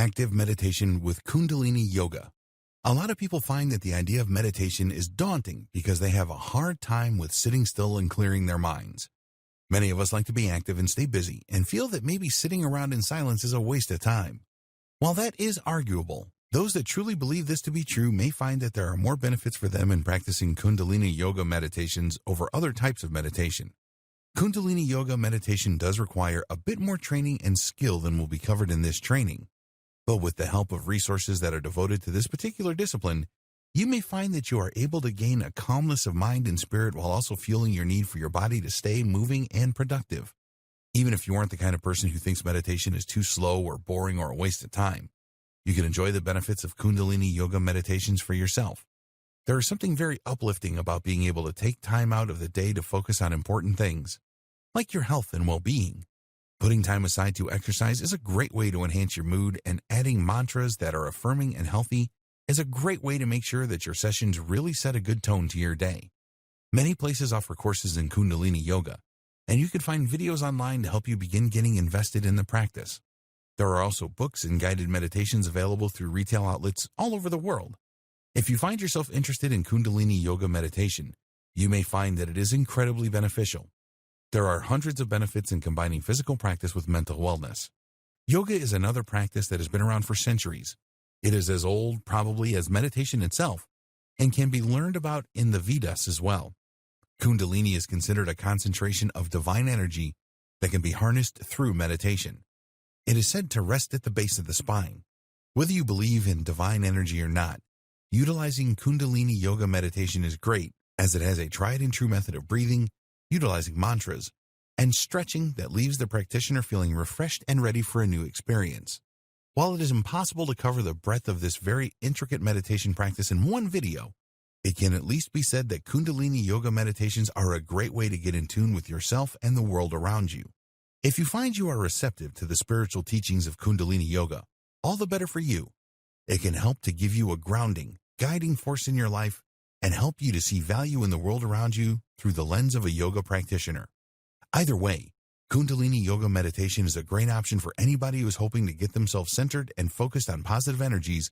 Active meditation with Kundalini yoga. A lot of people find that the idea of meditation is daunting because they have a hard time with sitting still and clearing their minds. Many of us like to be active and stay busy and feel that maybe sitting around in silence is a waste of time. While that is arguable, those that truly believe this to be true may find that there are more benefits for them in practicing Kundalini yoga meditations over other types of meditation. Kundalini yoga meditation does require a bit more training and skill than will be covered in this training. But with the help of resources that are devoted to this particular discipline, you may find that you are able to gain a calmness of mind and spirit while also fueling your need for your body to stay moving and productive. Even if you aren't the kind of person who thinks meditation is too slow or boring or a waste of time, you can enjoy the benefits of Kundalini yoga meditations for yourself. There is something very uplifting about being able to take time out of the day to focus on important things, like your health and well-being. Putting time aside to exercise is a great way to enhance your mood, and adding mantras that are affirming and healthy is a great way to make sure that your sessions really set a good tone to your day. Many places offer courses in Kundalini yoga, and you can find videos online to help you begin getting invested in the practice. There are also books and guided meditations available through retail outlets all over the world. If you find yourself interested in Kundalini yoga meditation, you may find that it is incredibly beneficial. There are hundreds of benefits in combining physical practice with mental wellness. Yoga is another practice that has been around for centuries. It is as old, probably, as meditation itself, and can be learned about in the Vedas as well. Kundalini is considered a concentration of divine energy that can be harnessed through meditation. It is said to rest at the base of the spine. Whether you believe in divine energy or not, utilizing Kundalini yoga meditation is great, as it has a tried and true method of breathing, utilizing mantras, and stretching that leaves the practitioner feeling refreshed and ready for a new experience. While it is impossible to cover the breadth of this very intricate meditation practice in one video, it can at least be said that Kundalini yoga meditations are a great way to get in tune with yourself and the world around you. If you find you are receptive to the spiritual teachings of Kundalini yoga, all the better for you. It can help to give you a grounding, guiding force in your life and help you to see value in the world around you through the lens of a yoga practitioner. Either way, Kundalini yoga meditation is a great option for anybody who is hoping to get themselves centered and focused on positive energies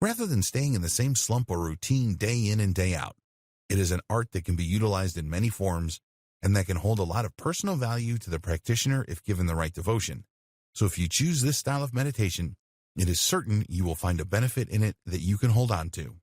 rather than staying in the same slump or routine day in and day out. It is an art that can be utilized in many forms and that can hold a lot of personal value to the practitioner if given the right devotion. So if you choose this style of meditation, it is certain you will find a benefit in it that you can hold on to.